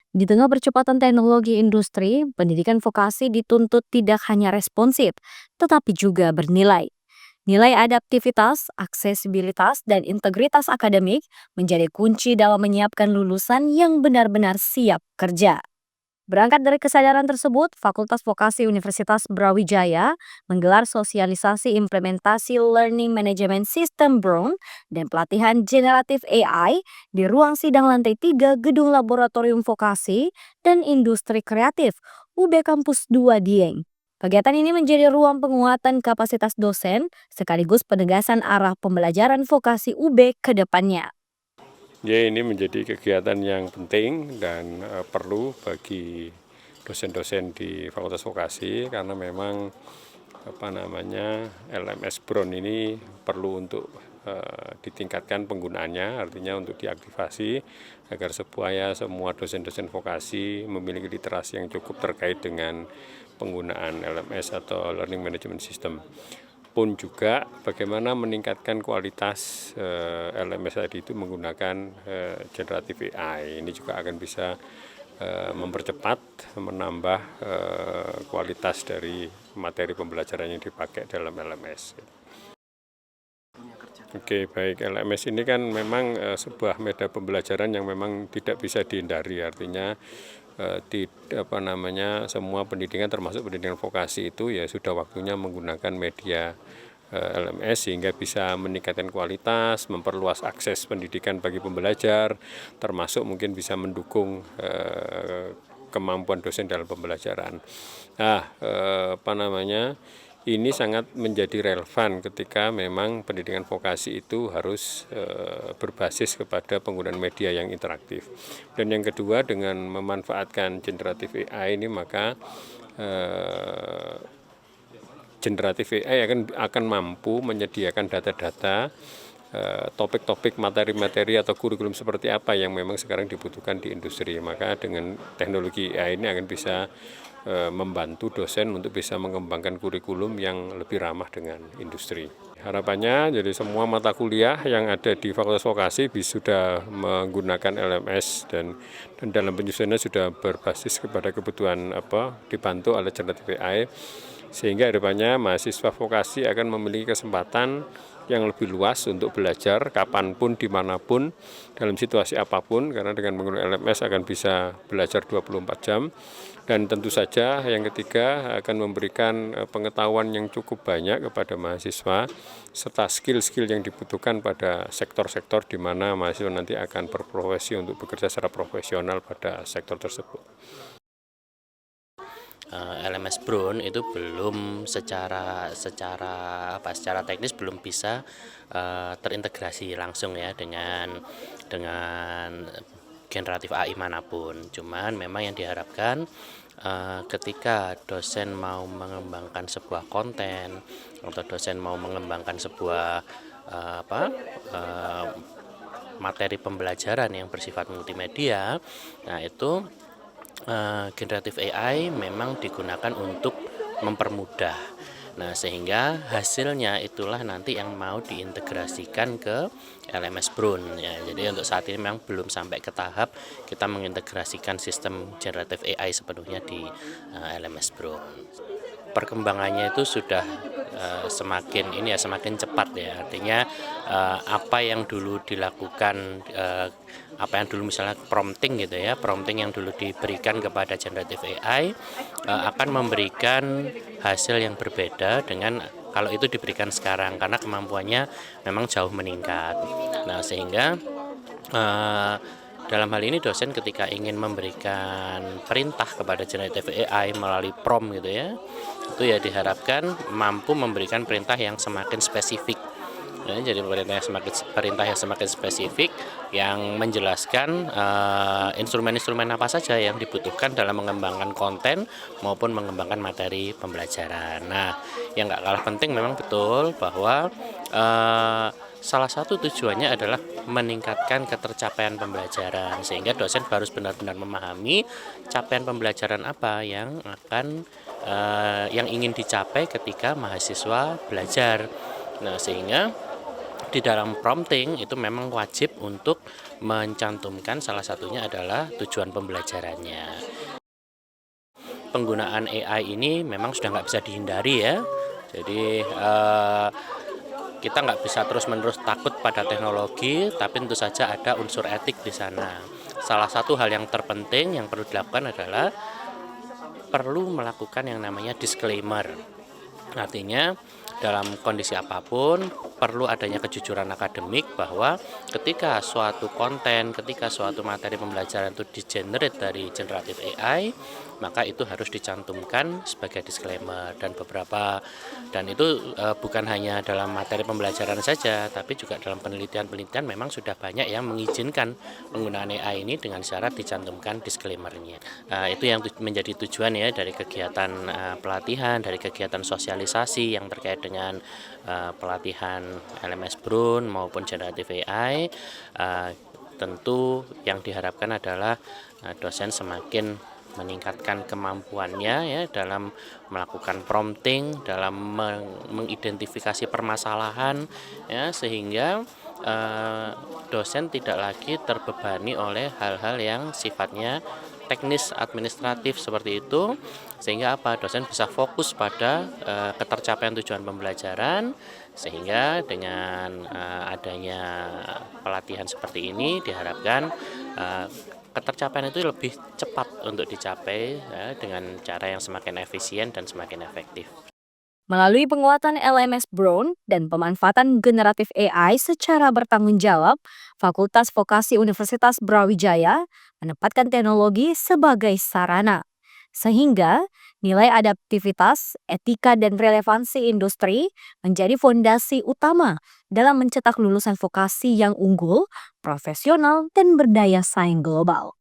Di tengah percepatan teknologi industri, pendidikan vokasi dituntut tidak hanya responsif, tetapi juga bernilai. Nilai adaptivitas, aksesibilitas, dan integritas akademik menjadi kunci dalam menyiapkan lulusan yang benar-benar siap kerja. Berangkat dari kesadaran tersebut, Fakultas Vokasi Universitas Brawijaya menggelar sosialisasi implementasi Learning Management System BRON dan pelatihan generatif AI di ruang sidang lantai 3 Gedung Laboratorium Vokasi dan Industri Kreatif UB Kampus 2 Dieng. Kegiatan ini menjadi ruang penguatan kapasitas dosen sekaligus penegasan arah pembelajaran vokasi UB ke depannya. Ya, ini menjadi kegiatan yang penting dan perlu bagi dosen-dosen di Fakultas Vokasi karena memang LMS Brown ini perlu untuk ditingkatkan penggunaannya, artinya untuk diaktifasi agar supaya semua dosen-dosen vokasi memiliki literasi yang cukup terkait dengan penggunaan LMS atau Learning Management System. Pun juga bagaimana meningkatkan kualitas LMS tadi itu menggunakan generatif AI. Ini juga akan bisa mempercepat, menambah kualitas dari materi pembelajaran yang dipakai dalam LMS. Oke, baik. LMS ini kan memang sebuah media pembelajaran yang memang tidak bisa dihindari. Artinya semua pendidikan termasuk pendidikan vokasi itu ya sudah waktunya menggunakan media LMS sehingga bisa meningkatkan kualitas, memperluas akses pendidikan bagi pembelajar, termasuk mungkin bisa mendukung kemampuan dosen dalam pembelajaran. Ini sangat menjadi relevan ketika memang pendidikan vokasi itu harus berbasis kepada penggunaan media yang interaktif. Dan yang kedua, dengan memanfaatkan generatif AI ini maka generatif AI akan mampu menyediakan data-data topik-topik materi-materi atau kurikulum seperti apa yang memang sekarang dibutuhkan di industri. Maka dengan teknologi AI ini akan bisa membantu dosen untuk bisa mengembangkan kurikulum yang lebih ramah dengan industri. Harapannya jadi semua mata kuliah yang ada di Fakultas Vokasi sudah menggunakan LMS dan dalam penyusunannya sudah berbasis kepada kebutuhan dibantu oleh generatif AI, sehingga harapannya mahasiswa vokasi akan memiliki kesempatan yang lebih luas untuk belajar kapanpun, dimanapun, dalam situasi apapun, karena dengan menggunakan LMS akan bisa belajar 24 jam. Dan tentu saja yang ketiga akan memberikan pengetahuan yang cukup banyak kepada mahasiswa, serta skill-skill yang dibutuhkan pada sektor-sektor di mana mahasiswa nanti akan berprofesi untuk bekerja secara profesional pada sektor tersebut. LMS Brown itu belum secara teknis belum bisa terintegrasi langsung ya dengan generatif AI manapun. Cuman memang yang diharapkan ketika dosen mau mengembangkan sebuah konten atau dosen mau mengembangkan sebuah materi pembelajaran yang bersifat multimedia, nah itu generatif AI memang digunakan untuk mempermudah. Nah, sehingga hasilnya itulah nanti yang mau diintegrasikan ke LMS Brown ya. Jadi untuk saat ini memang belum sampai ke tahap kita mengintegrasikan sistem generatif AI sepenuhnya di LMS Brown. Perkembangannya itu sudah semakin cepat ya. Artinya apa yang dulu dilakukan apa yang dulu misalnya prompting gitu ya, prompting yang dulu diberikan kepada generatif AI akan memberikan hasil yang berbeda dengan kalau itu diberikan sekarang, karena kemampuannya memang jauh meningkat. Nah, sehingga dalam hal ini dosen ketika ingin memberikan perintah kepada generatif AI melalui prompt gitu ya, itu ya diharapkan mampu memberikan perintah yang semakin spesifik. Ya, jadi perintah yang semakin spesifik yang menjelaskan instrumen-instrumen apa saja yang dibutuhkan dalam mengembangkan konten maupun mengembangkan materi pembelajaran. Nah, yang nggak kalah penting memang betul bahwa salah satu tujuannya adalah meningkatkan ketercapaian pembelajaran, sehingga dosen harus benar-benar memahami capaian pembelajaran apa yang ingin dicapai ketika mahasiswa belajar. Nah, sehingga di dalam prompting itu memang wajib untuk mencantumkan salah satunya adalah tujuan pembelajarannya. Penggunaan AI ini memang sudah nggak bisa dihindari ya. Jadi kita nggak bisa terus-menerus takut pada teknologi, tapi tentu saja ada unsur etik di sana. Salah satu hal yang terpenting yang perlu dilakukan adalah perlu melakukan yang namanya disclaimer. Artinya dalam kondisi apapun perlu adanya kejujuran akademik bahwa ketika suatu konten, ketika suatu materi pembelajaran itu di-generate dari generative AI, maka itu harus dicantumkan sebagai disclaimer dan itu bukan hanya dalam materi pembelajaran saja, tapi juga dalam penelitian-penelitian memang sudah banyak yang mengizinkan penggunaan AI ini dengan syarat dicantumkan disclaimer-nya. Itu yang menjadi tujuan ya dari kegiatan pelatihan, dari kegiatan sosialisasi yang terkait dengan pelatihan LMS Brown maupun generative AI. Tentu yang diharapkan adalah dosen semakin meningkatkan kemampuannya ya dalam melakukan prompting, dalam mengidentifikasi permasalahan ya, sehingga dosen tidak lagi terbebani oleh hal-hal yang sifatnya teknis administratif seperti itu, sehingga dosen bisa fokus pada ketercapaian tujuan pembelajaran, sehingga dengan adanya pelatihan seperti ini diharapkan ketercapaian itu lebih cepat untuk dicapai ya, dengan cara yang semakin efisien dan semakin efektif. Melalui penguatan LMS Brown dan pemanfaatan generatif AI secara bertanggung jawab, Fakultas Vokasi Universitas Brawijaya menempatkan teknologi sebagai sarana. Sehingga nilai adaptivitas, etika, dan relevansi industri menjadi fondasi utama dalam mencetak lulusan vokasi yang unggul, profesional, dan berdaya saing global.